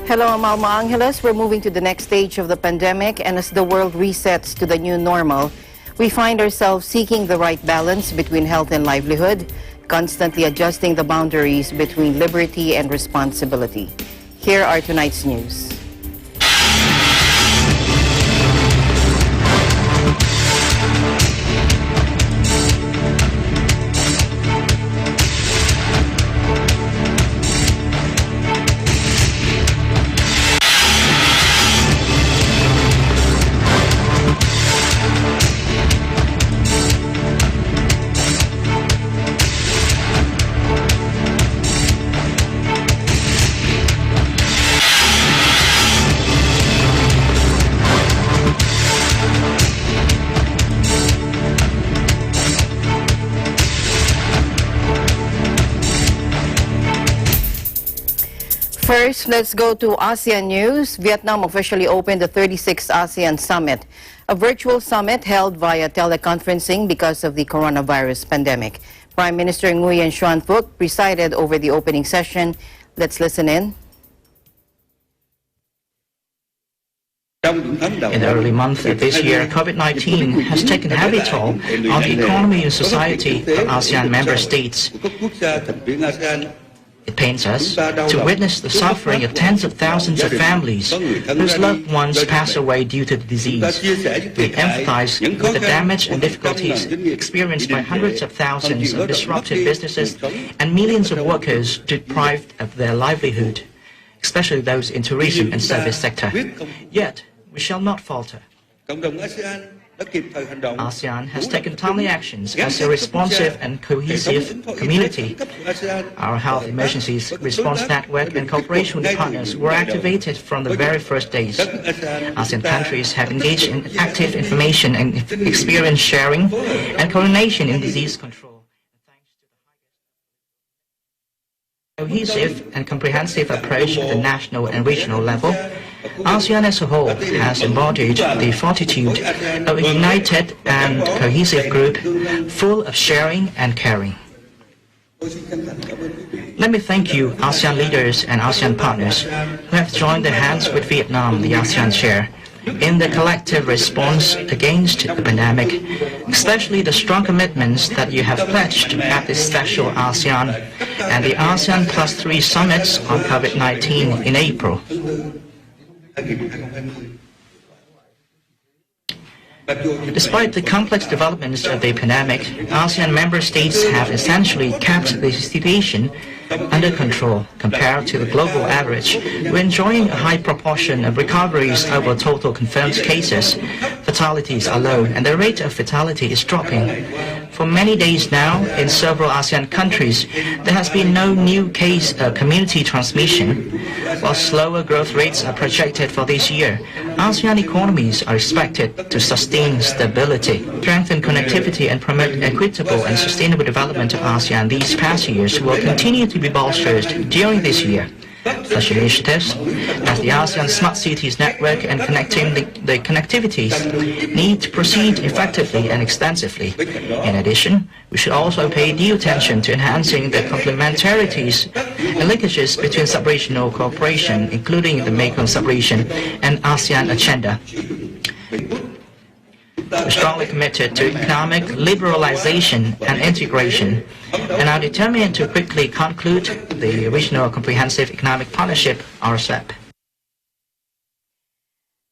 Hello, Malma Angeles. We're moving to the next stage of the pandemic, and as the world resets to the new normal, we find ourselves seeking the right balance between health and livelihood, constantly adjusting the boundaries between liberty and responsibility. Here are tonight's news. First, let's go to ASEAN news. Vietnam officially opened the 36th ASEAN Summit, a virtual summit held via teleconferencing because of the coronavirus pandemic. Prime Minister Nguyen Xuan Phuc presided over the opening session. Let's listen in. In the early months of this year, COVID-19 has taken a heavy toll on the economy and society of ASEAN member states. It pains us to witness the suffering of tens of thousands of families whose loved ones pass away due to the disease. We empathize with the damage and difficulties experienced by hundreds of thousands of disrupted businesses and millions of workers deprived of their livelihood, especially those in tourism and service sector. Yet, we shall not falter. ASEAN has taken timely actions as a responsive and cohesive community. Our health emergencies response network and cooperation with partners were activated from the very first days. ASEAN countries have engaged in active information and experience sharing and coordination in disease control. Cohesive and comprehensive approach at the national and regional level, ASEAN as a whole has embodied the fortitude of a united and cohesive group full of sharing and caring. Let me thank you, ASEAN leaders and ASEAN partners, who have joined their hands with Vietnam, the ASEAN chair, in the collective response against the pandemic, especially the strong commitments that you have pledged at this special ASEAN and the ASEAN +3 summits on COVID-19 in April. Despite the complex developments of the pandemic, ASEAN member states have essentially kept the situation under control compared to the global average. We're enjoying a high proportion of recoveries over total confirmed cases. Fatalities are low, and the rate of fatality is dropping. For many days now, in several ASEAN countries, there has been no new case of community transmission. While slower growth rates are projected for this year, ASEAN economies are expected to sustain stability, strengthen connectivity, and promote equitable and sustainable development of ASEAN. These past years will continue to be bolstered during this year. Such initiatives as the ASEAN Smart Cities Network and connecting the connectivities need to proceed effectively and extensively. In addition, we should also pay due attention to enhancing the complementarities and linkages between sub-regional cooperation, including the Mekong sub-region and ASEAN agenda. We're strongly committed to economic liberalization and integration, and are determined to quickly conclude the Regional Comprehensive Economic Partnership, RCEP.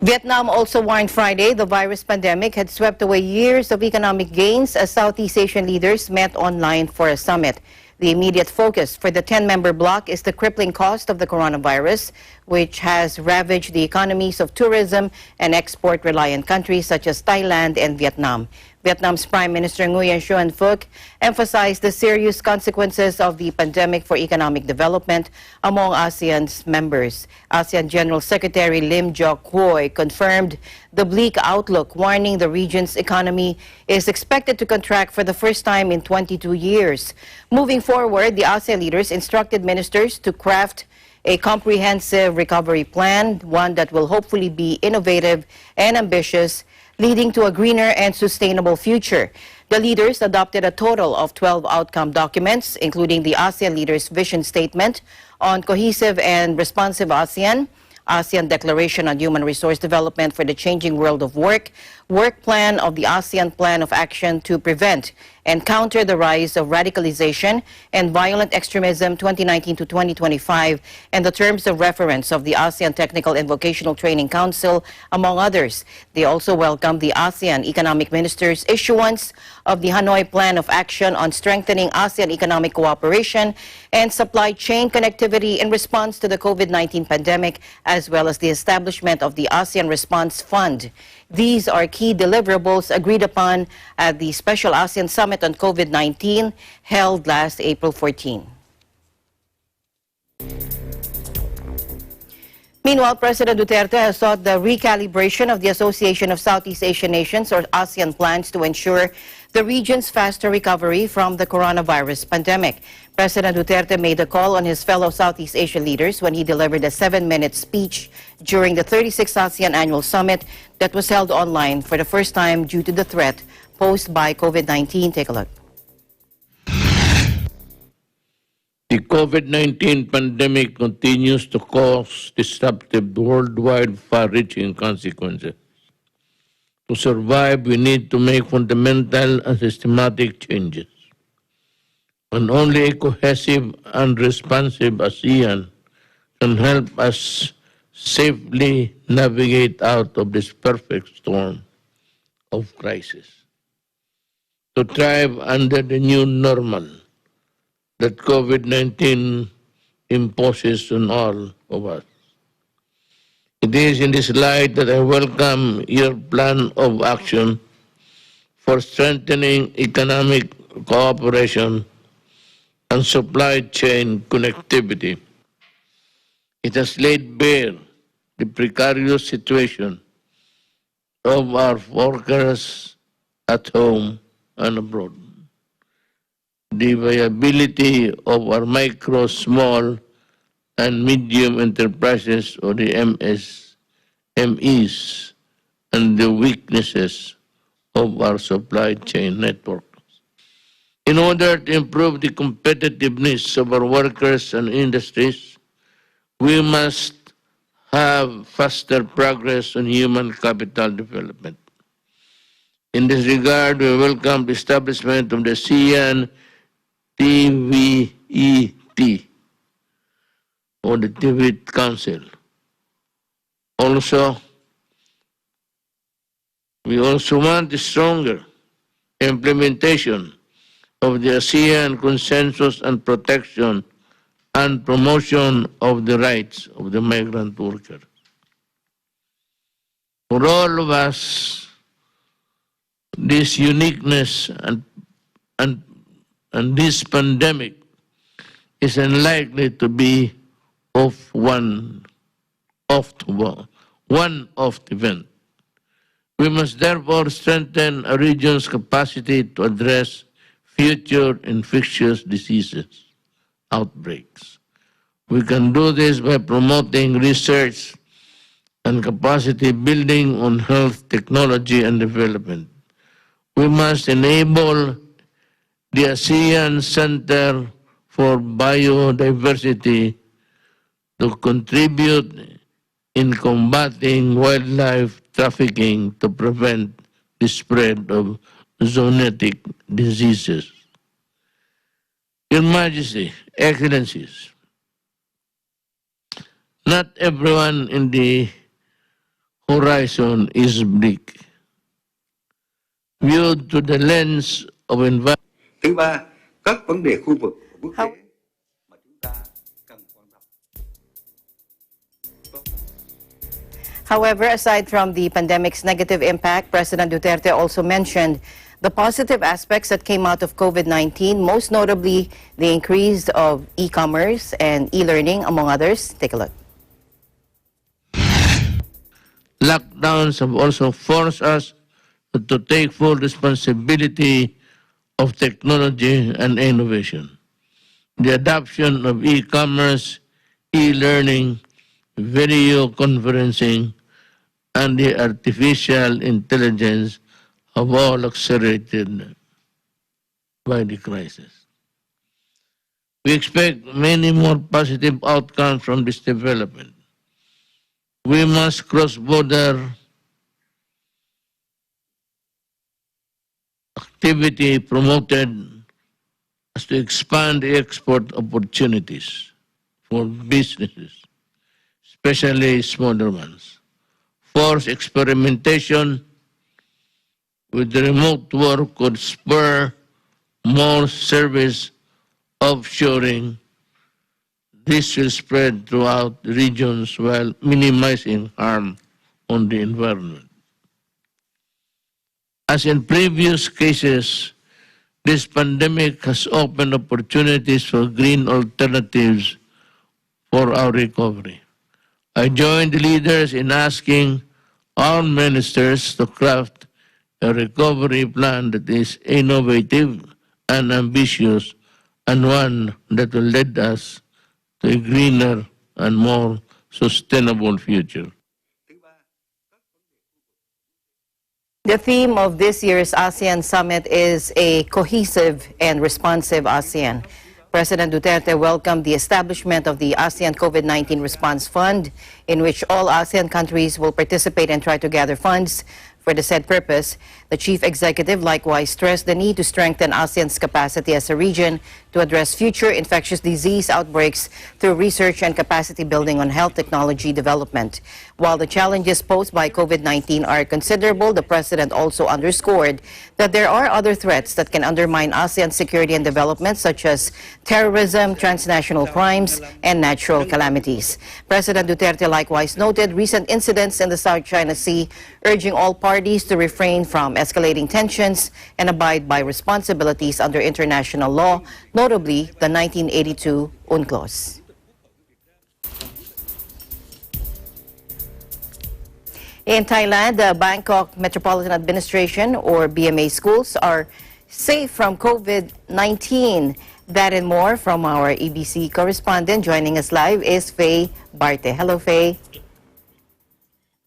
Vietnam also warned Friday the virus pandemic had swept away years of economic gains as Southeast Asian leaders met online for a summit. The immediate focus for the 10-member bloc is the crippling cost of the coronavirus, which has ravaged the economies of tourism and export-reliant countries such as Thailand and Vietnam. Vietnam's Prime Minister Nguyen Xuan Phuc emphasized the serious consequences of the pandemic for economic development among ASEAN's members. ASEAN General Secretary Lim Jock Hoi confirmed the bleak outlook, warning the region's economy is expected to contract for the first time in 22 years. Moving forward, the ASEAN leaders instructed ministers to craft a comprehensive recovery plan, one that will hopefully be innovative and ambitious, leading to a greener and sustainable future. The leaders adopted a total of 12 outcome documents, including the ASEAN leaders' vision statement on cohesive and responsive ASEAN, ASEAN Declaration on Human Resource Development for the Changing World of Work, Work Plan of the ASEAN Plan of Action to Prevent and Counter the Rise of Radicalization and Violent Extremism 2019 to 2025, and the Terms of Reference of the ASEAN Technical and Vocational Training Council, among others. They also welcomed the ASEAN Economic Ministers' issuance of the Hanoi Plan of Action on Strengthening ASEAN Economic Cooperation and Supply Chain Connectivity in response to the COVID-19 pandemic, as well as the establishment of the ASEAN Response Fund. These are key deliverables agreed upon at the Special ASEAN Summit on COVID-19 held last April 14. Meanwhile, President Duterte has sought the recalibration of the Association of Southeast Asian Nations, or ASEAN, plans to ensure the region's faster recovery from the coronavirus pandemic. President Duterte made a call on his fellow Southeast Asian leaders when he delivered a 7-minute speech during the 36th ASEAN Annual Summit that was held online for the first time due to the threat posed by COVID-19. Take a look. The COVID-19 pandemic continues to cause disruptive worldwide far-reaching consequences. To survive, we need to make fundamental and systematic changes. And only a cohesive and responsive ASEAN can help us safely navigate out of this perfect storm of crisis. To thrive under the new normal that COVID-19 imposes on all of us. It is in this light that I welcome your plan of action for strengthening economic cooperation and supply chain connectivity. It has laid bare the precarious situation of our workers at home and abroad. The viability of our micro, small, and medium enterprises, or the MSMEs, and the weaknesses of our supply chain network. In order to improve the competitiveness of our workers and industries, we must have faster progress on human capital development. In this regard, we welcome the establishment of the ASEAN TVET, or the TVET Council. We also want the stronger implementation of the ASEAN Consensus on Protection and Promotion of the Rights of the Migrant Worker. For all of us, this uniqueness and this pandemic is unlikely to be one-off event. We must therefore strengthen our region's capacity to address future infectious diseases outbreaks. We can do this by promoting research and capacity building on health technology and development. We must enable the ASEAN Center for Biodiversity to contribute in combating wildlife trafficking to prevent the spread of zoonotic diseases. Your Majesty, Excellencies, not everyone in the horizon is bleak. Viewed through the lens of environment. Thứ ba, các vấn đề khu vực và quốc tế mà chúng ta cần quan tâm. However, aside from the pandemic's negative impact, President Duterte also mentioned the positive aspects that came out of COVID-19, most notably the increase of e-commerce and e-learning, among others. Take a look. Lockdowns have also forced us to take full responsibility of technology and innovation. The adoption of e-commerce, e-learning, video conferencing, and the artificial intelligence have all accelerated by the crisis. We expect many more positive outcomes from this development. we must cross-border activity promoted as to expand the export opportunities for businesses, especially smaller ones. Force experimentation with remote work could spur more service offshoring. This will spread throughout the regions while minimizing harm on the environment. As in previous cases, this pandemic has opened opportunities for green alternatives for our recovery. I join the leaders in asking our ministers to craft a recovery plan that is innovative and ambitious, and one that will lead us to a greener and more sustainable future. The theme of this year's ASEAN Summit is a cohesive and responsive ASEAN. President Duterte welcomed the establishment of the ASEAN COVID-19 Response Fund, in which all ASEAN countries will participate and try to gather funds for the said purpose. The chief executive likewise stressed the need to strengthen ASEAN's capacity as a region to address future infectious disease outbreaks through research and capacity building on health technology development. While the challenges posed by COVID-19 are considerable, the president also underscored that there are other threats that can undermine ASEAN's security and development, such as terrorism, transnational crimes, and natural calamities. President Duterte likewise noted recent incidents in the South China Sea, urging all parties to refrain from escalating tensions and abide by responsibilities under international law, notably the 1982 UNCLOS. In Thailand, the Bangkok Metropolitan Administration, or BMA schools, are safe from COVID-19. That and more from our EBC correspondent. Joining us live is Faye Barte. Hello, Faye.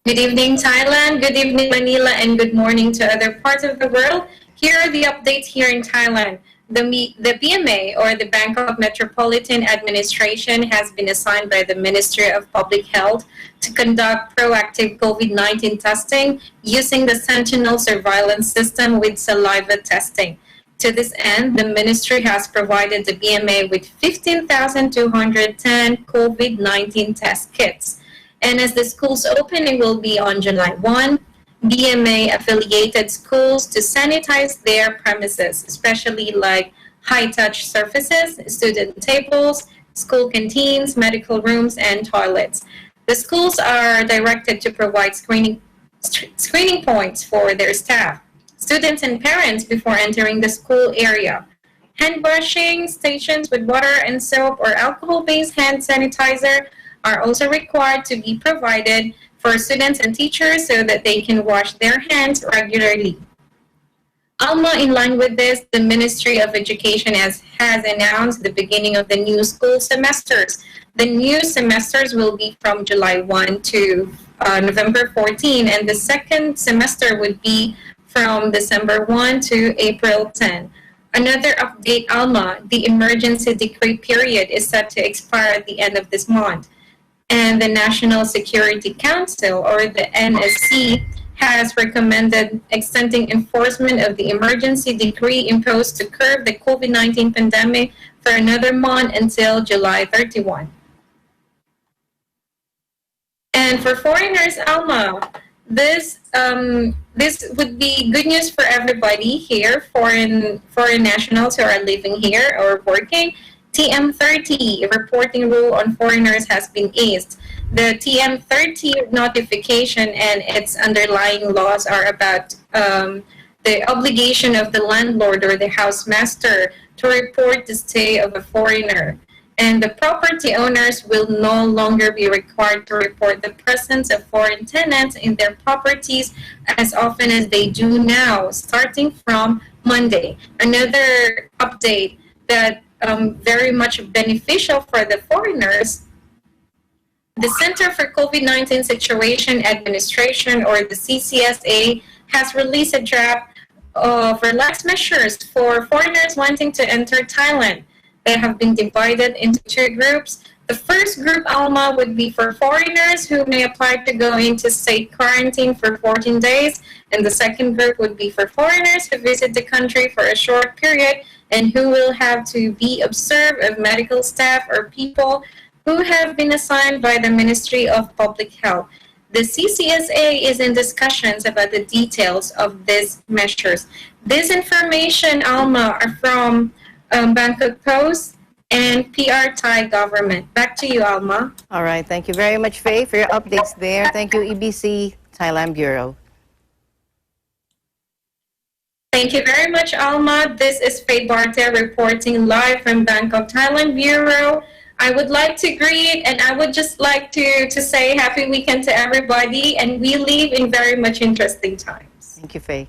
Good evening, Thailand. Good evening, Manila, and good morning to other parts of the world. Here are the updates here in Thailand. The BMA, or the Bangkok Metropolitan Administration, has been assigned by the Ministry of Public Health to conduct proactive COVID-19 testing using the Sentinel surveillance system with saliva testing. To this end, the ministry has provided the BMA with 15,210 COVID-19 test kits. And as the school's opening will be on July 1, BMA affiliated schools to sanitize their premises, especially like high-touch surfaces, student tables, school canteens, medical rooms, and toilets. The schools are directed to provide screening points for their staff, students, and parents before entering the school area. Hand washing stations with water and soap or alcohol-based hand sanitizer are also required to be provided for students and teachers so that they can wash their hands regularly. ALMA, in line with this, the Ministry of Education has announced the beginning of the new school semesters. The new semesters will be from July 1 to November 14, and the second semester would be from December 1 to April 10. Another update, ALMA, the emergency decree period is set to expire at the end of this month. And the National Security Council, or the NSC, has recommended extending enforcement of the emergency decree imposed to curb the COVID-19 pandemic for another month until July 31. And for foreigners, Alma, this would be good news for everybody here, foreign nationals who are living here or working. TM30 reporting rule on foreigners has been eased. The TM30 notification and its underlying laws are about the obligation of the landlord or the housemaster to report the stay of a foreigner. And the property owners will no longer be required to report the presence of foreign tenants in their properties as often as they do now, starting from Monday. Another update that very much beneficial for the foreigners, the Center for COVID-19 Situation Administration, or the CCSA, has released a draft of relaxed measures for foreigners wanting to enter Thailand. They have been divided into two groups. The first group, Alma, would be for foreigners who may apply to go into state quarantine for 14 days. And the second group would be for foreigners who visit the country for a short period and who will have to be observed of medical staff or people who have been assigned by the Ministry of Public Health. The CCSA is in discussions about the details of these measures. This information, Alma, are from Bangkok Post and PR Thai government. Back to you, Alma. All right. Thank you very much, Faye, for your updates there. Thank you, EBC Thailand Bureau. Thank you very much, Alma. This is Faye Barte reporting live from Bangkok, Thailand Bureau. I would like to greet and I would just like to say happy weekend to everybody, and we live in very much interesting times. Thank you, Faye.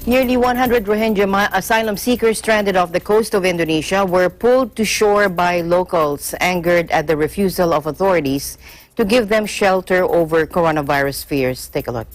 Nearly 100 Rohingya asylum seekers stranded off the coast of Indonesia were pulled to shore by locals, angered at the refusal of authorities to give them shelter over coronavirus fears. Take a look.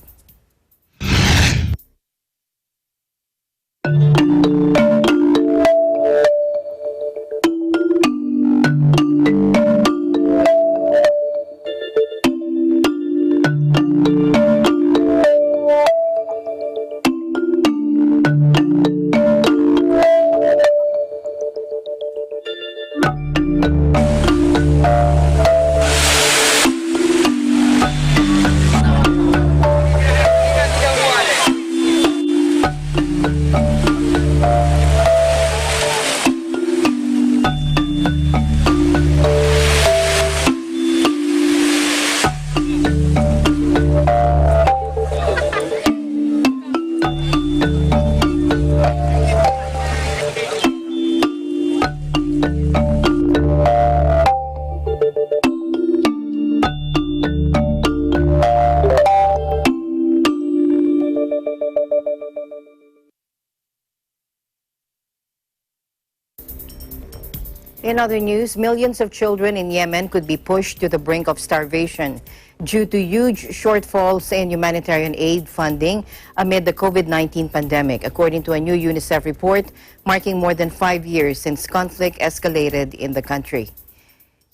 In other news, millions of children in Yemen could be pushed to the brink of starvation due to huge shortfalls in humanitarian aid funding amid the COVID-19 pandemic, according to a new UNICEF report marking more than 5 years since conflict escalated in the country.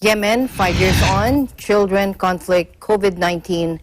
Yemen, 5 years on, children, conflict, COVID-19,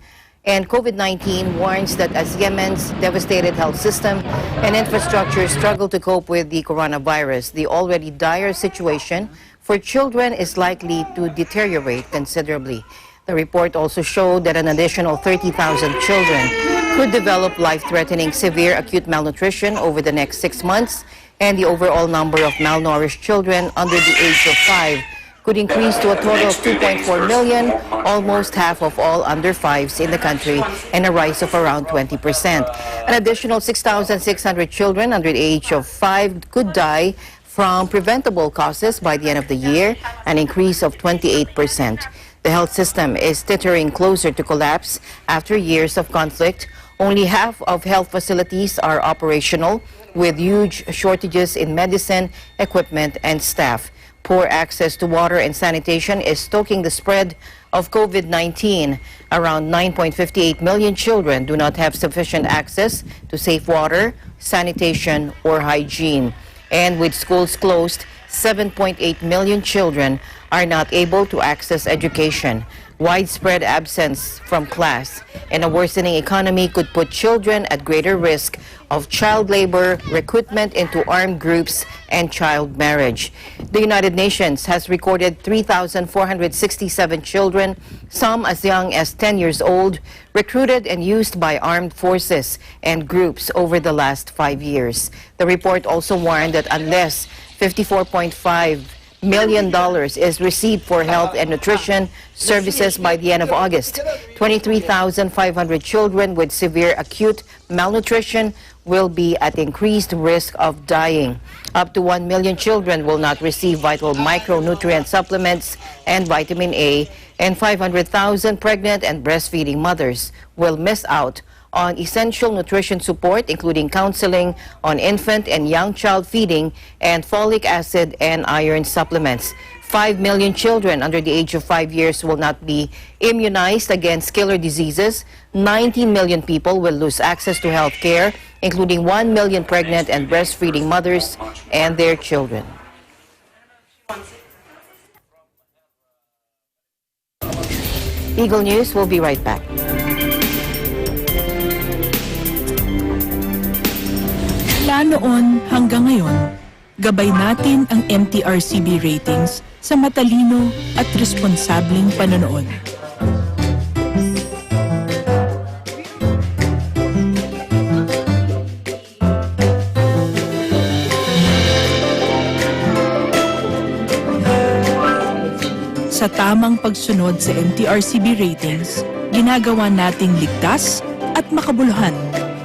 and COVID-19 warns that as Yemen's devastated health system and infrastructure struggle to cope with the coronavirus, the already dire situation for children is likely to deteriorate considerably. The report also showed that an additional 30,000 children could develop life-threatening severe acute malnutrition over the next 6 months, and the overall number of malnourished children under the age of 5 could increase to a total of 2.4 million, almost half of all under 5s in the country, and a rise of around 20%. An additional 6,600 children under the age of 5 could die from preventable causes by the end of the year, an increase of 28%. The health system is teetering closer to collapse after years of conflict. Only half of health facilities are operational, with huge shortages in medicine, equipment, and staff. Poor access to water and sanitation is stoking the spread of COVID-19. Around 9.58 million children do not have sufficient access to safe water, sanitation, or hygiene. And with schools closed, 7.8 million children are not able to access education. Widespread absence from class and a worsening economy could put children at greater risk of child labor, recruitment into armed groups, and child marriage. The United Nations has recorded 3,467 children, some as young as 10 years old, recruited and used by armed forces and groups over the last 5 years. The report also warned that unless $54.5 million is received for health and nutrition services by the end of August, 23,500 children with severe acute malnutrition will be at increased risk of dying. Up to 1 million children will not receive vital micronutrient supplements and vitamin A, and 500,000 pregnant and breastfeeding mothers will miss out on essential nutrition support, including counseling on infant and young child feeding and folic acid and iron supplements. 5 million children under the age of 5 years will not be immunized against killer diseases. 19 million people will lose access to health care, including 1 million pregnant and breastfeeding mothers and their children. Eagle News will be right back. Mula noon hanggang ngayon, gabay natin ang MTRCB ratings sa matalino at responsableng panonood. Sa tamang pagsunod sa MTRCB ratings, ginagawa nating ligtas at makabuluhan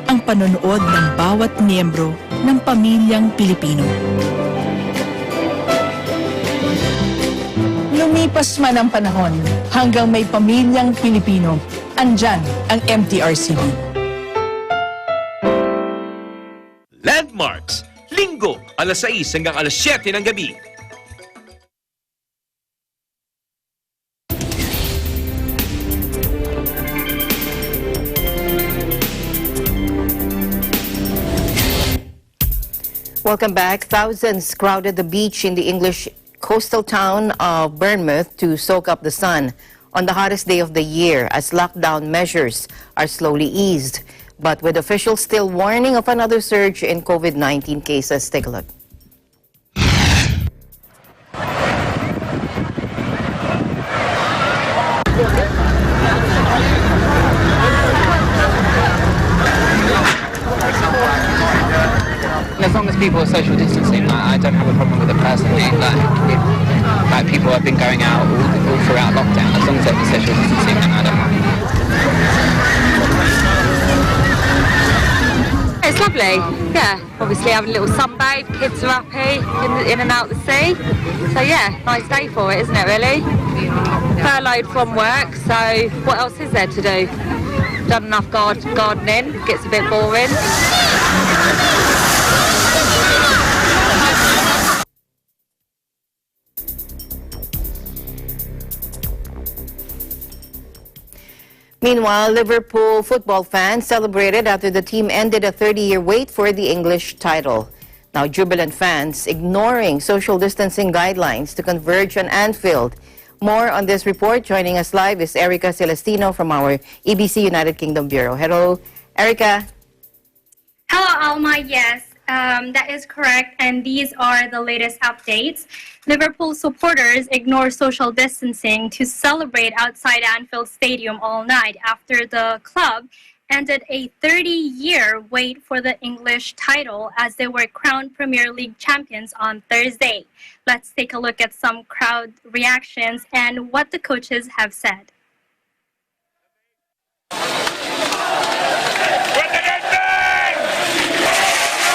ang panonood ng bawat miyembro ng pamilyang Pilipino. Lumipas man ang panahon, hanggang may pamilyang Pilipino, andyan ang MTRCB. Landmarks, Linggo, alas 6 hanggang alas 7 ng gabi. Welcome back. Thousands crowded the beach in the English coastal town of Bournemouth to soak up the sun on the hottest day of the year as lockdown measures are slowly eased. But with officials still warning of another surge in COVID-19 cases. Take a look. As long as people are social distancing, I don't have a problem with it personally. Like people have been going out all throughout lockdown. As long as they're social distancing, then I don't mind. It's lovely, yeah. Obviously having a little sunbathe, kids are happy, in and out the sea. So yeah, nice day for it, isn't it really? Furloughed from work, so what else is there to do? Done enough gardening, gets a bit boring. Meanwhile, Liverpool football fans celebrated after the team ended a 30-year wait for the English title. Now, jubilant fans ignoring social distancing guidelines to converge on Anfield. More on this report. Joining us live is Erica Celestino from our EBC United Kingdom Bureau. Hello, Erica. Hello, Alma. Yes, that is correct. And these are the latest updates. Liverpool supporters ignore social distancing to celebrate outside Anfield Stadium all night after the club ended a 30-year wait for the English title as they were crowned Premier League champions on Thursday. Let's take a look at some crowd reactions and what the coaches have said.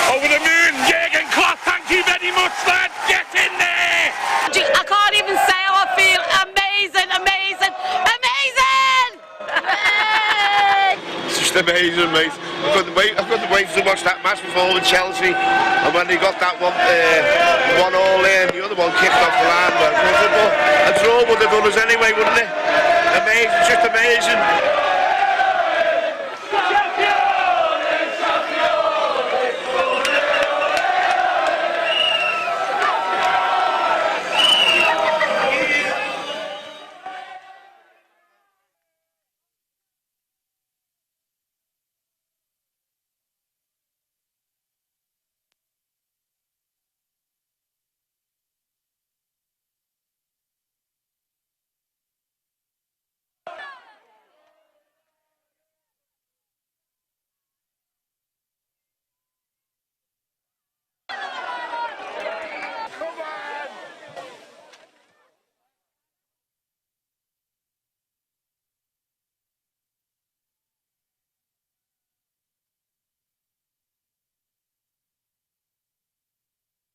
Over the moon, Jürgen Klopp, thank you very much, lad. Get in there! I can't even say how I feel. Amazing, amazing, amazing! It's just amazing, mate. I couldn't wait to watch that match before with Chelsea, and when they got that one all in, the other one kicked off the line. But a draw would have done us anyway, wouldn't it? Amazing, just amazing.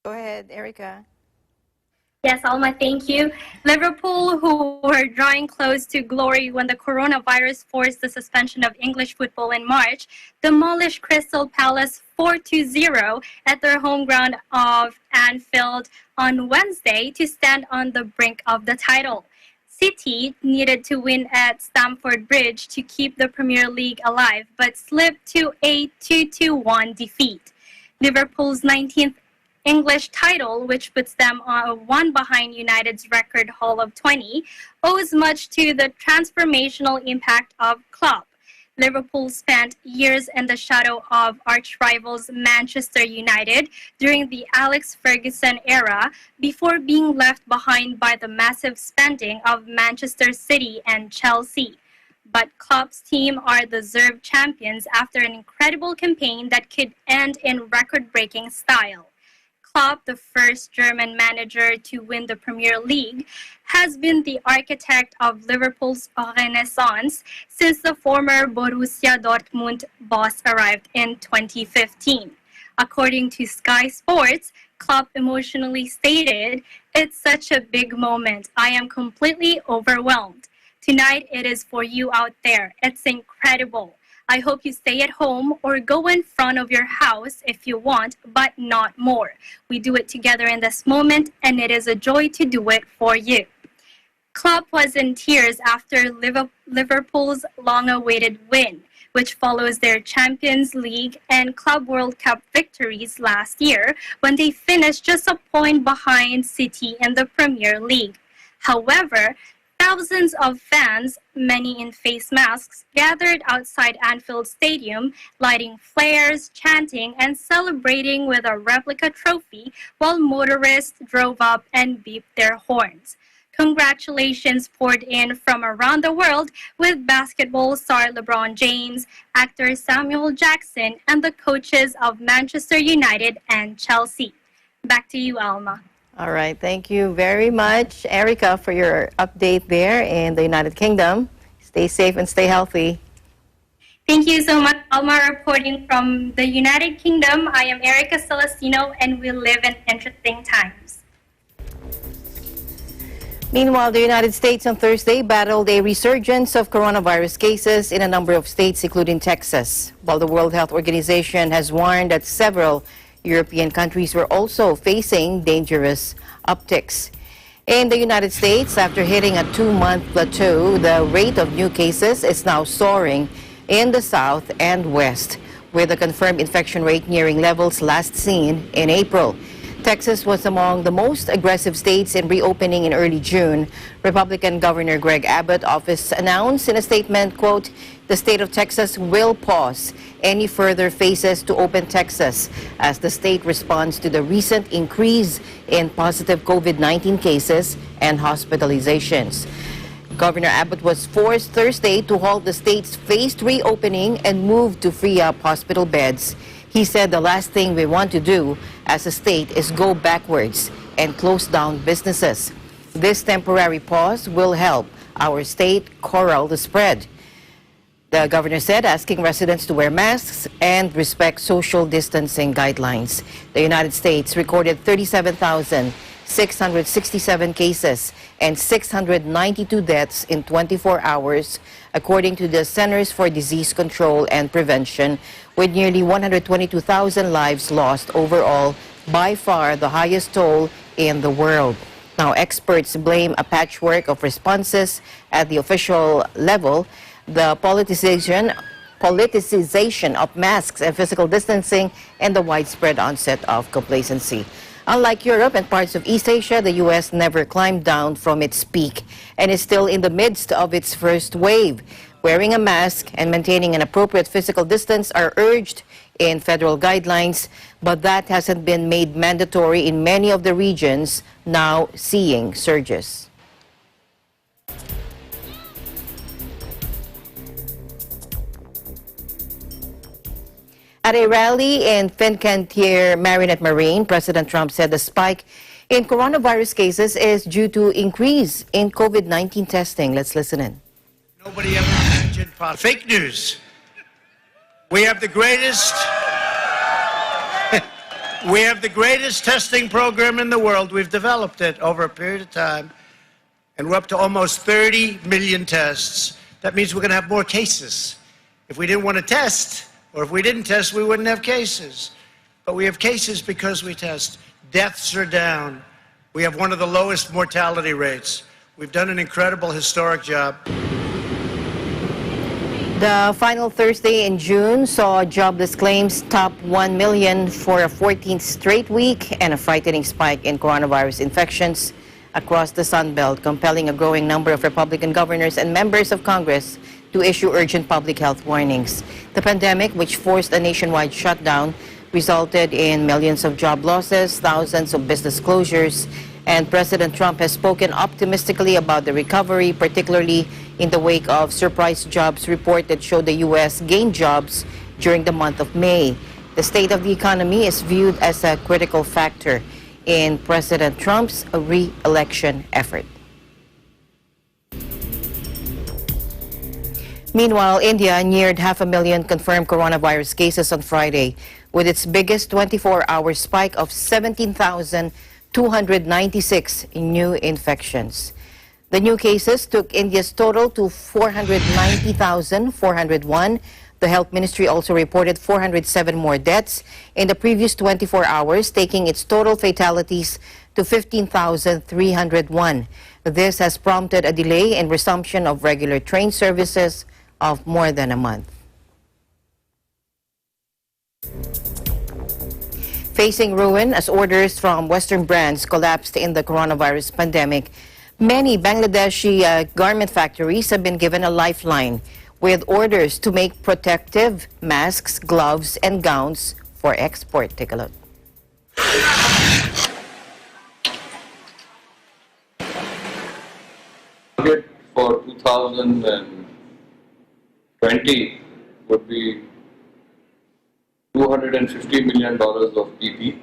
Go ahead, Erica. Yes, Alma, thank you. Liverpool, who were drawing close to glory when the coronavirus forced the suspension of English football in March, demolished Crystal Palace 4-0 at their home ground of Anfield on Wednesday to stand on the brink of the title. City needed to win at Stamford Bridge to keep the Premier League alive, but slipped to a 2-1 defeat. Liverpool's 19th English title, which puts them one behind United's record haul of 20, owes much to the transformational impact of Klopp. Liverpool spent years in the shadow of arch-rivals Manchester United during the Alex Ferguson era before being left behind by the massive spending of Manchester City and Chelsea. But Klopp's team are the deserved champions after an incredible campaign that could end in record-breaking style. Klopp, the first German manager to win the Premier League, has been the architect of Liverpool's renaissance since the former Borussia Dortmund boss arrived in 2015. According to Sky Sports, Klopp emotionally stated, "It's such a big moment. I am completely overwhelmed. Tonight it is for you out there. It's incredible. I hope you stay at home or go in front of your house if you want, but not more. We do it together in this moment, and it is a joy to do it for you." Klopp was in tears after Liverpool's long-awaited win, which follows their Champions League and Club World Cup victories last year when they finished just a point behind City in the Premier League. However, thousands of fans, many in face masks, gathered outside Anfield Stadium, lighting flares, chanting, and celebrating with a replica trophy while motorists drove up and beeped their horns. Congratulations poured in from around the world, with basketball star LeBron James, actor Samuel Jackson, and the coaches of Manchester United and Chelsea. Back to you, Alma. All right, thank you very much, Erica, for your update there in the United Kingdom. Stay safe and stay healthy. Thank you so much, Alma, reporting from the United Kingdom. I am Erica Celestino, and we live in interesting times. Meanwhile, the United States on Thursday battled a resurgence of coronavirus cases in a number of states, including Texas, while the World Health Organization has warned that several European countries were also facing dangerous upticks. In the United States, after hitting a 2-month plateau, the rate of new cases is now soaring in the South and West, with the confirmed infection rate nearing levels last seen in April. Texas was among the most aggressive states in reopening in early June. Republican Governor Greg Abbott's office announced in a statement, quote, "The state of Texas will pause any further phases to open Texas as the state responds to the recent increase in positive COVID-19 cases and hospitalizations." Governor Abbott was forced Thursday to halt the state's phased reopening and move to free up hospital beds. He said the last thing we want to do as a state is go backwards and close down businesses. This temporary pause will help our state corral the spread, the governor said, asking residents to wear masks and respect social distancing guidelines. The United States recorded 37,667 cases and 692 deaths in 24 hours, according to the Centers for Disease Control and Prevention, with nearly 122,000 lives lost overall, by far the highest toll in the world. Now, experts blame a patchwork of responses at the official level, the politicization of masks and physical distancing, and the widespread onset of complacency. Unlike Europe and parts of East Asia, the U.S. never climbed down from its peak and is still in the midst of its first wave. Wearing a mask and maintaining an appropriate physical distance are urged in federal guidelines, but that hasn't been made mandatory in many of the regions now seeing surges. At a rally in Fincantier Marinette Marine, President Trump said the spike in coronavirus cases is due to increase in COVID-19 testing. Let's listen in. Nobody ever imagined fake news. We have the greatest testing program in the world. We've developed it over a period of time, and we're up to almost 30 million tests. That means we're going to have more cases. If we didn't want to test, or if we didn't test, we wouldn't have cases. But we have cases because we test. Deaths are down. We have one of the lowest mortality rates. We've done an incredible, historic job. The final Thursday in June saw jobless claims top 1 million for a 14th straight week and a frightening spike in coronavirus infections across the Sun Belt, compelling a growing number of Republican governors and members of Congress to issue urgent public health warnings. The pandemic, which forced a nationwide shutdown, resulted in millions of job losses, thousands of business closures, and President Trump has spoken optimistically about the recovery, particularly in the wake of surprise jobs report that showed the U.S. gained jobs during the month of May. The state of the economy is viewed as a critical factor in President Trump's re-election effort. Meanwhile, India neared 500,000 confirmed coronavirus cases on Friday, with its biggest 24-hour spike of 17,296 new infections. The new cases took India's total to 490,401. The Health Ministry also reported 407 more deaths in the previous 24 hours, taking its total fatalities to 15,301. This has prompted a delay in resumption of regular train services of more than a month. Facing ruin as orders from Western brands collapsed in the coronavirus pandemic, many Bangladeshi garment factories have been given a lifeline with orders to make protective masks, gloves, and gowns for export. Take a look. Target for 2020 would be $250 million of PP,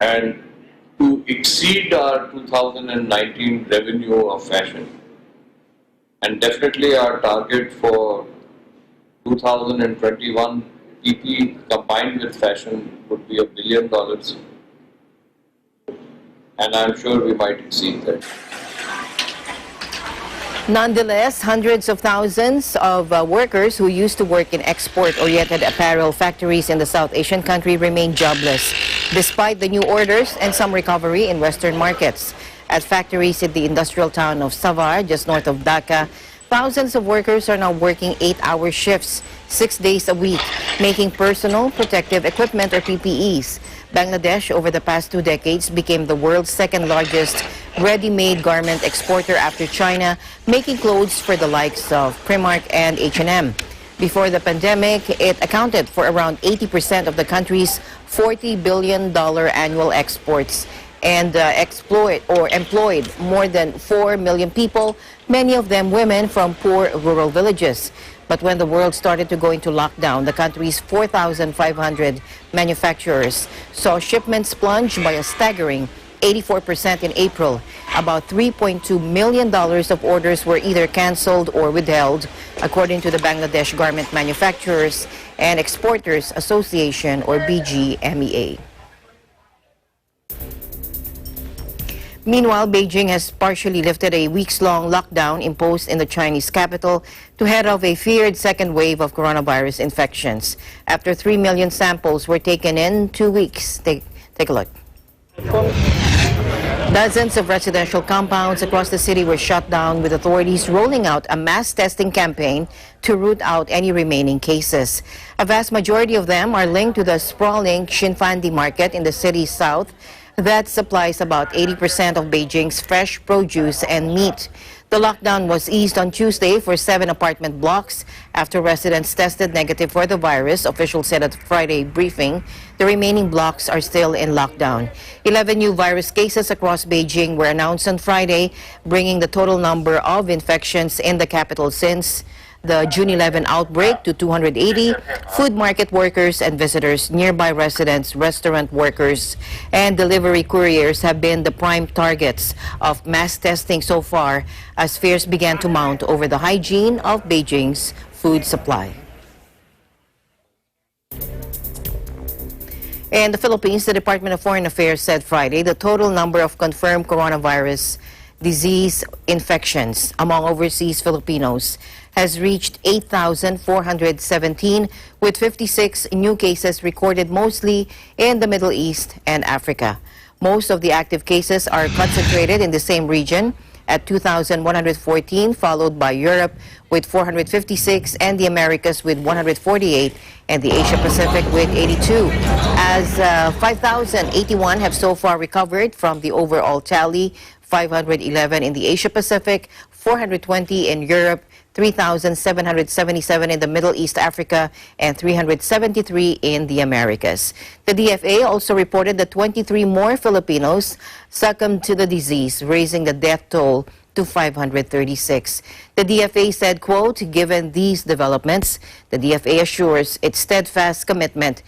and to exceed our 2019 revenue of fashion. And definitely our target for 2021 PP combined with fashion would be $1 billion. And I'm sure we might exceed that. Nonetheless, hundreds of thousands of workers who used to work in export-oriented apparel factories in the South Asian country remain jobless, despite the new orders and some recovery in Western markets. At factories in the industrial town of Savar, just north of Dhaka, thousands of workers are now working 8-hour shifts, 6 days a week, making personal protective equipment or PPEs. Bangladesh, over the past 2 decades, became the world's second-largest ready-made garment exporter after China, making clothes for the likes of Primark and H&M. Before the pandemic, it accounted for around 80% of the country's $40 billion annual exports and employed more than 4 million people, many of them women from poor rural villages. But when the world started to go into lockdown, the country's 4,500 manufacturers saw shipments plunge by a staggering 84% in April. About $3.2 million of orders were either canceled or withheld, according to the Bangladesh Garment Manufacturers and Exporters Association, or BGMEA. Meanwhile, Beijing has partially lifted a weeks-long lockdown imposed in the Chinese capital to head off a feared second wave of coronavirus infections after 3 million samples were taken in 2 weeks. Take a look. Dozens of residential compounds across the city were shut down, with authorities rolling out a mass testing campaign to root out any remaining cases. A vast majority of them are linked to the sprawling Xinfandi market in the city's south that supplies about 80% of Beijing's fresh produce and meat. The lockdown was eased on Tuesday for 7 apartment blocks after residents tested negative for the virus, officials said at a Friday briefing. The remaining blocks are still in lockdown. 11 new virus cases across Beijing were announced on Friday, bringing the total number of infections in the capital since the June 11 outbreak to 280. Food market workers and visitors, nearby residents, restaurant workers, and delivery couriers have been the prime targets of mass testing so far as fears began to mount over the hygiene of Beijing's food supply. In the Philippines, the Department of Foreign Affairs said Friday the total number of confirmed coronavirus disease infections among overseas Filipinos has reached 8,417, with 56 new cases recorded mostly in the Middle East and Africa. Most of the active cases are concentrated in the same region. at 2,114, followed by Europe with 456 and the Americas with 148 and the Asia Pacific with 82. As 5,081 have so far recovered from the overall tally, 511 in the Asia Pacific, 420 in Europe, 3,777 in the Middle East, Africa, and 373 in the Americas. The DFA also reported that 23 more Filipinos succumbed to the disease, raising the death toll to 536. The DFA said, quote, given these developments, the DFA assures its steadfast commitment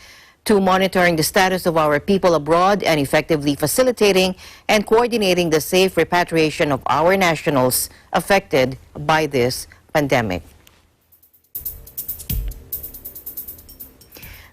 to monitoring the status of our people abroad and effectively facilitating and coordinating the safe repatriation of our nationals affected by this pandemic.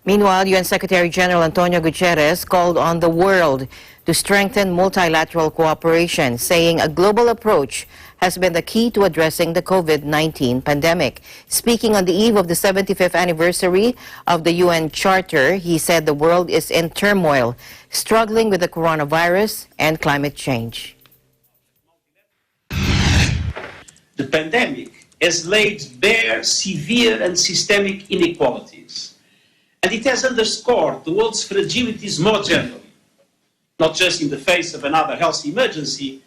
Meanwhile, UN Secretary General Antonio Guterres called on the world to strengthen multilateral cooperation, saying a global approach has been the key to addressing the COVID-19 pandemic. Speaking on the eve of the 75th anniversary of the UN Charter, he said the world is in turmoil, struggling with the coronavirus and climate change. The pandemic has laid bare severe and systemic inequalities, and it has underscored the world's fragilities more generally, not just in the face of another health emergency,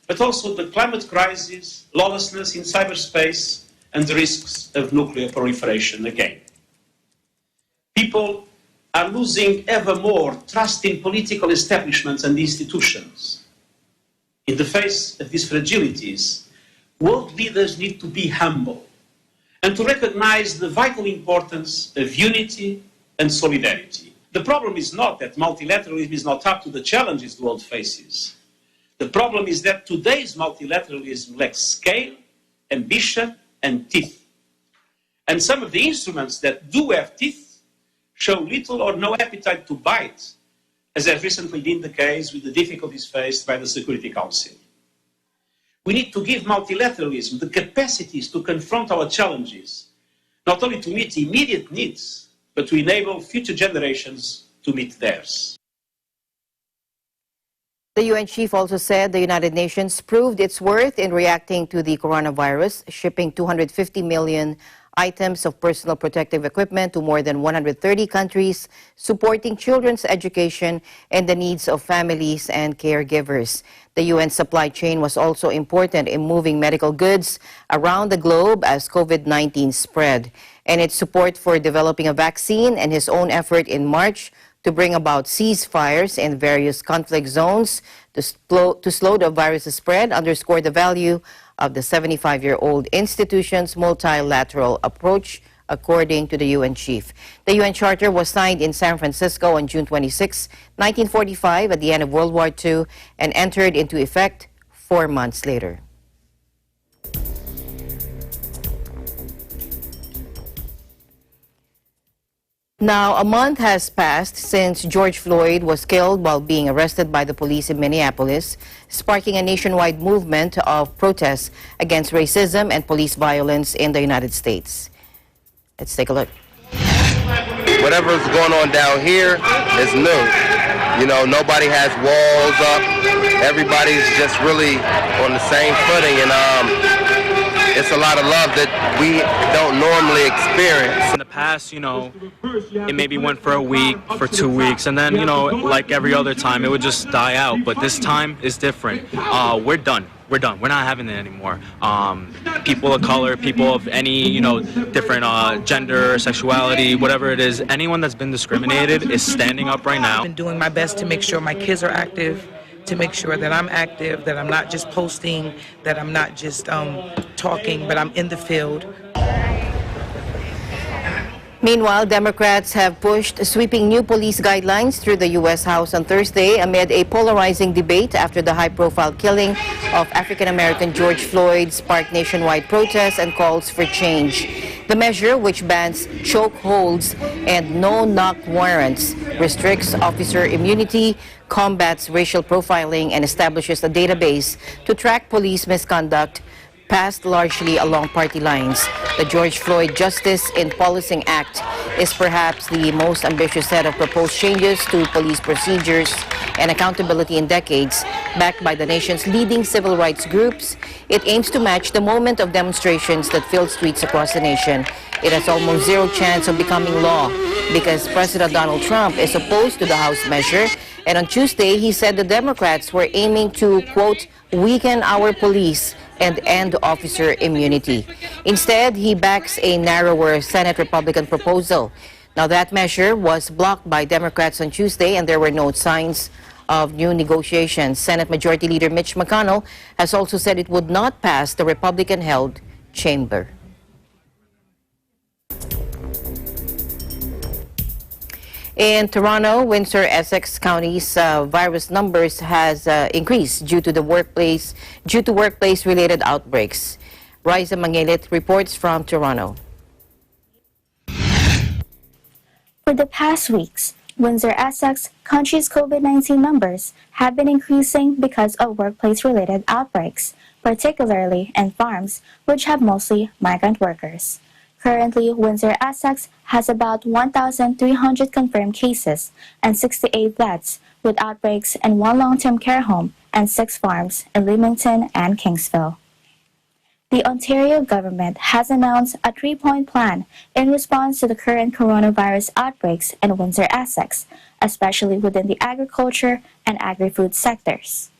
but also the climate crisis, lawlessness in cyberspace, and the risks of nuclear proliferation again. People are losing ever more trust in political establishments and institutions. In the face of these fragilities, world leaders need to be humble and to recognize the vital importance of unity and solidarity. The problem is not that multilateralism is not up to the challenges the world faces. The problem is that today's multilateralism lacks scale, ambition, and teeth. And some of the instruments that do have teeth show little or no appetite to bite, as has recently been the case with the difficulties faced by the Security Council. We need to give multilateralism the capacities to confront our challenges, not only to meet immediate needs, but to enable future generations to meet theirs. The UN chief also said the United Nations proved its worth in reacting to the coronavirus, shipping 250 million items of personal protective equipment to more than 130 countries, supporting children's education and the needs of families and caregivers. The UN supply chain was also important in moving medical goods around the globe as COVID-19 spread, and its support for developing a vaccine and his own effort in March to bring about ceasefires in various conflict zones to slow the virus's spread underscore the value of the 75-year-old institution's multilateral approach, according to the UN chief. The UN Charter was signed in San Francisco on June 26, 1945, at the end of World War II, and entered into effect 4 months later. Now, a month has passed since George Floyd was killed while being arrested by the police in Minneapolis, sparking a nationwide movement of protests against racism and police violence in the United States. Let's take a look. Whatever's going on down here is new. You know, nobody has walls up. Everybody's just really on the same footing, and it's a lot of love that we don't normally experience. In the past, you know, it maybe went for a week, for 2 weeks, and then, you know, like every other time, it would just die out. But this time is different. We're done. We're done. We're not having it anymore. People of color, people of any, you know, different gender, sexuality, whatever it is, anyone that's been discriminated is standing up right now. I've been doing my best to make sure my kids are active, to make sure that I'm active, that I'm not just posting, that I'm not just talking, but I'm in the field. Meanwhile, Democrats have pushed sweeping new police guidelines through the U.S. House on Thursday amid a polarizing debate after the high-profile killing of African-American George Floyd sparked nationwide protests and calls for change. The measure, which bans chokeholds and no-knock warrants, restricts officer immunity, combats racial profiling, and establishes a database to track police misconduct, passed largely along party lines. The George Floyd Justice in Policing Act is perhaps the most ambitious set of proposed changes to police procedures and accountability in decades. Backed by the nation's leading civil rights groups, it aims to match the moment of demonstrations that filled streets across the nation. It has almost zero chance of becoming law because President Donald Trump is opposed to the House measure. And on Tuesday, he said the Democrats were aiming to, quote, weaken our police and end officer immunity. Instead, he backs a narrower Senate Republican proposal. Now, that measure was blocked by Democrats on Tuesday, and there were no signs of new negotiations. Senate Majority Leader Mitch McConnell has also said it would not pass the Republican-held chamber. In Toronto, Windsor, Essex counties, virus numbers has increased due to workplace-related outbreaks. Riza Mangilit reports from Toronto. For the past weeks, Windsor, Essex county's COVID-19 numbers have been increasing because of workplace-related outbreaks, particularly in farms, which have mostly migrant workers. Currently, Windsor, Essex has about 1,300 confirmed cases and 68 deaths, with outbreaks in one long-term care home and 6 farms in Leamington and Kingsville. The Ontario government has announced a 3-point plan in response to the current coronavirus outbreaks in Windsor, Essex, especially within the agriculture and agri-food sectors.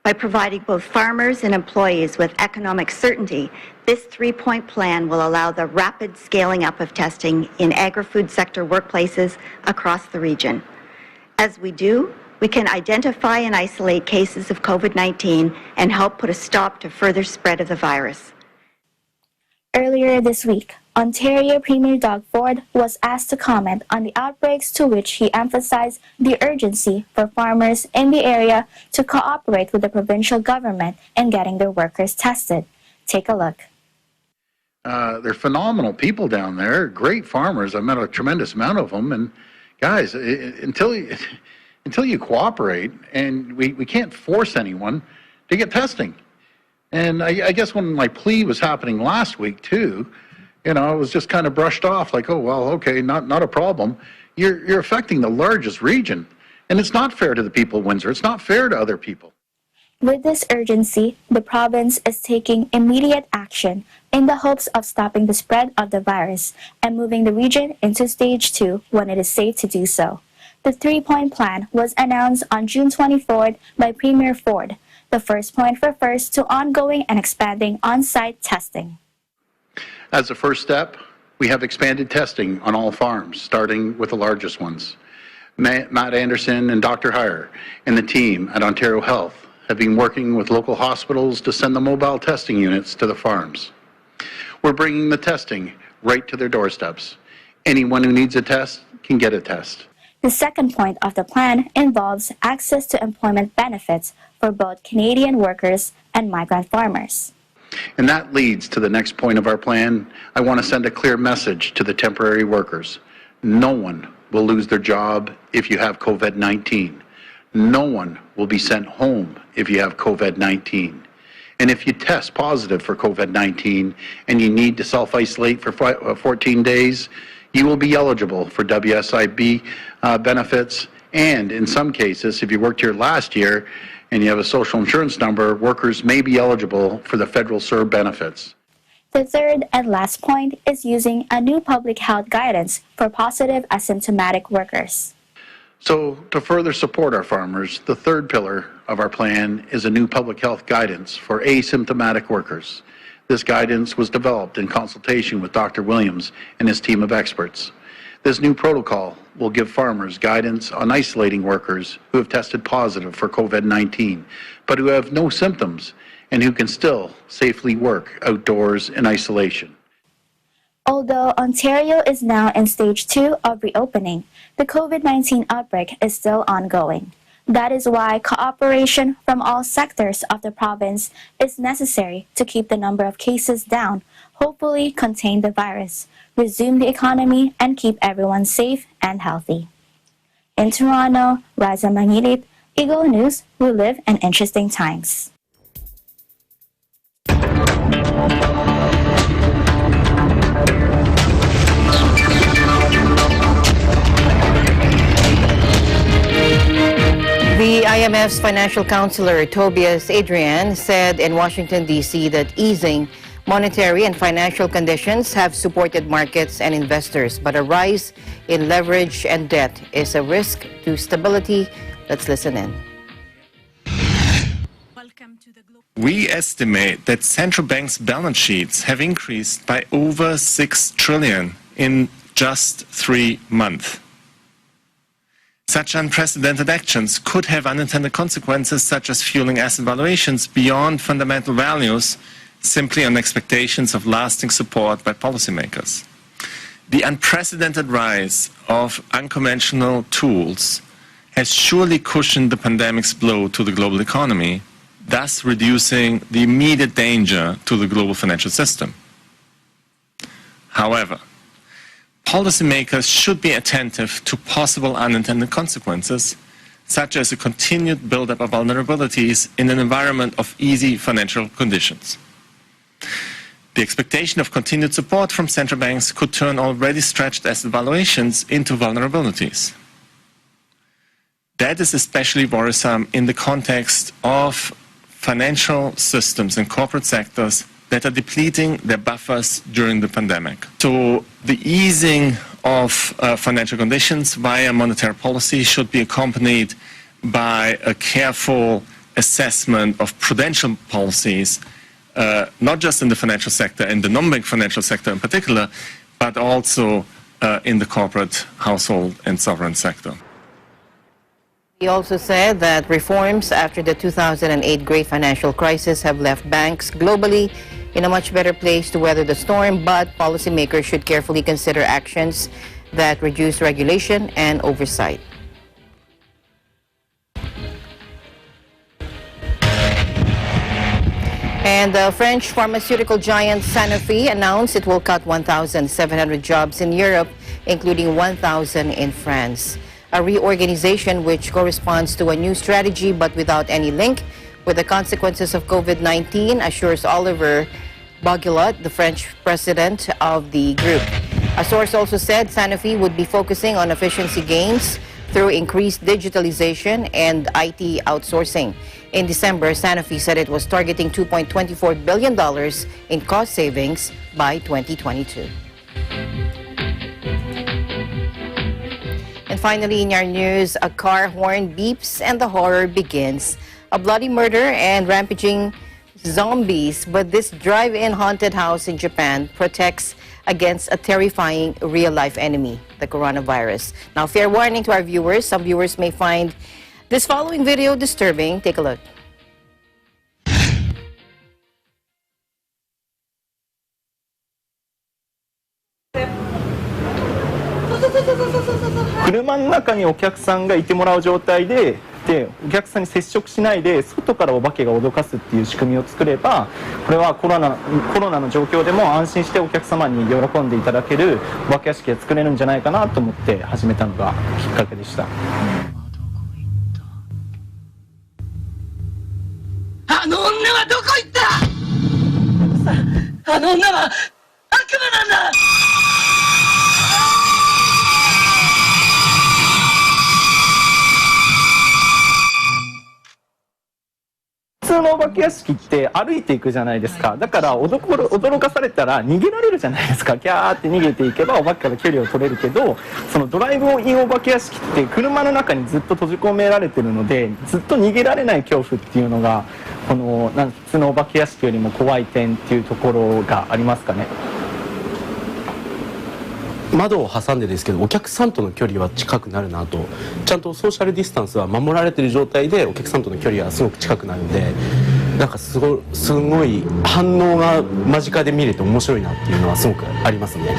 By providing both farmers and employees with economic certainty, this 3-point plan will allow the rapid scaling up of testing in agri-food sector workplaces across the region. As we do, we can identify and isolate cases of COVID-19 and help put a stop to further spread of the virus. Earlier this week, Ontario Premier Doug Ford was asked to comment on the outbreaks, to which he emphasized the urgency for farmers in the area to cooperate with the provincial government in getting their workers tested. Take a look. They're phenomenal people down there, great farmers. I've met a tremendous amount of them. And guys, until you cooperate, and we can't force anyone to get testing. And I guess when my plea was happening last week too, it was just kind of brushed off like, oh, well, okay, not a problem. You're affecting the largest region, and it's not fair to the people of Windsor. It's not fair to other people. With this urgency, the province is taking immediate action in the hopes of stopping the spread of the virus and moving the region into stage 2 when it is safe to do so. The 3-point plan was announced on June 24th by Premier Ford. The first point refers to ongoing and expanding on-site testing. As a first step, we have expanded testing on all farms, starting with the largest ones. Matt Anderson and Dr. Heyer and the team at Ontario Health have been working with local hospitals to send the mobile testing units to the farms. We're bringing the testing right to their doorsteps. Anyone who needs a test can get a test. The second point of the plan involves access to employment benefits for both Canadian workers and migrant farmers. And that leads to the next point of our plan. I want to send a clear message to the temporary workers. No one will lose their job if you have COVID-19. No one will be sent home if you have COVID-19. And if you test positive for COVID-19 and you need to self-isolate for 14 days, you will be eligible for WSIB benefits. And in some cases, if you worked here last year and you have a social insurance number, workers may be eligible for the federal CERB benefits. The third and last point is using a new public health guidance for positive asymptomatic workers. So to further support our farmers, the third pillar of our plan is a new public health guidance for asymptomatic workers. This guidance was developed in consultation with Dr. Williams and his team of experts. This new protocol will give farmers guidance on isolating workers who have tested positive for COVID-19, but who have no symptoms and who can still safely work outdoors in isolation. Although Ontario is now in stage 2 of reopening, the COVID-19 outbreak is still ongoing. That is why cooperation from all sectors of the province is necessary to keep the number of cases down, hopefully contain the virus, resume the economy, and keep everyone safe and healthy. In Toronto, Riza Mangilit, Eagle News, we live in interesting times. The IMF's financial counselor, Tobias Adrian, said in Washington, D.C. that easing monetary and financial conditions have supported markets and investors, but a rise in leverage and debt is a risk to stability. Let's listen in. We estimate that central banks' balance sheets have increased by over 6 trillion in just 3 months. Such unprecedented actions could have unintended consequences, such as fueling asset valuations beyond fundamental values, simply on expectations of lasting support by policymakers. The unprecedented rise of unconventional tools has surely cushioned the pandemic's blow to the global economy, thus reducing the immediate danger to the global financial system. However, policymakers should be attentive to possible unintended consequences, such as a continued buildup of vulnerabilities in an environment of easy financial conditions. The expectation of continued support from central banks could turn already stretched asset valuations into vulnerabilities. That is especially worrisome in the context of financial systems and corporate sectors that are depleting their buffers during the pandemic. So the easing of financial conditions via monetary policy should be accompanied by a careful assessment of prudential policies, not just in the financial sector, in the non-bank financial sector in particular, but also in the corporate, household and sovereign sector. He also said that reforms after the 2008 great financial crisis have left banks globally in a much better place to weather the storm, but policymakers should carefully consider actions that reduce regulation and oversight. And the French pharmaceutical giant Sanofi announced it will cut 1,700 jobs in Europe, including 1,000 in France. A reorganization which corresponds to a new strategy but without any link with the consequences of COVID-19, assures Oliver Boguilot, the French president of the group. A source also said Sanofi would be focusing on efficiency gains through increased digitalization and IT outsourcing. In December, Sanofi said it was targeting $2.24 billion in cost savings by 2022. And finally, in our news, a car horn beeps and the horror begins. A bloody murder and rampaging zombies, but this drive-in haunted house in Japan protects against a terrifying real-life enemy, the coronavirus. Now, fair warning to our viewers. Some viewers may find this following video disturbing. Take a look.「車の中にお客さんがいてもらう状態でお客さんに接触しないで外からお化けが脅かすっていう仕組みを作れば、これはコロナの状況でも安心してお客様に喜んでいただけるお化け屋敷が作れるんじゃないかなと思って始めたのがきっかけでした。あの女はどこ行った？あの女は悪魔なんだ！普通のお化け屋敷って歩いていくじゃないですか。だから驚かされたら逃げられるじゃないですか。キャーって逃げていけばお化けから距離を取れるけど、そのドライブインお化け屋敷って車の中にずっと閉じ込められてるので、ずっと逃げられない恐怖っていうのがこの普通のお化け屋敷よりも怖い点っていうところがありますかね。窓を挟んでですけどお客さんとの距離は近くなるなと、ちゃんとソーシャルディスタンスは守られている状態でお客さんとの距離はすごく近くなるんで、なんかすごい反応が間近で見れて面白いなっていうのはすごくありますね。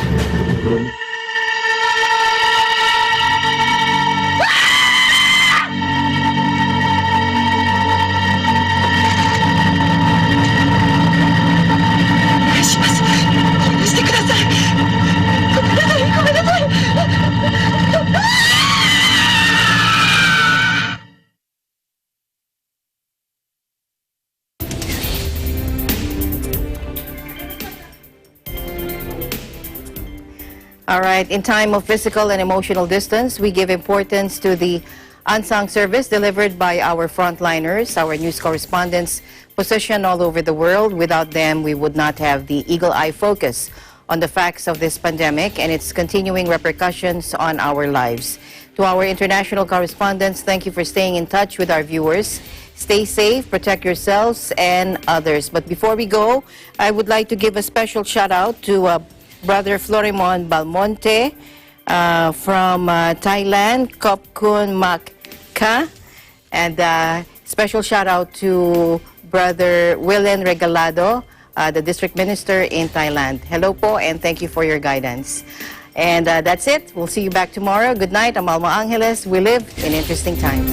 All right, in time of physical and emotional distance, we give importance to the unsung service delivered by our frontliners, our news correspondents positioned all over the world. Without them, we would not have the eagle-eye focus on the facts of this pandemic and its continuing repercussions on our lives. To our international correspondents, thank you for staying in touch with our viewers. Stay safe, protect yourselves and others. But before we go, I would like to give a special shout out to Brother Florimon Balmonte from Thailand, Kopkun Makka, and special shout out to Brother Willen Regalado, the district minister in Thailand. Hello po, and thank you for your guidance. And that's it. We'll see you back tomorrow. Good night. I'm Alma Angeles. We live in interesting times.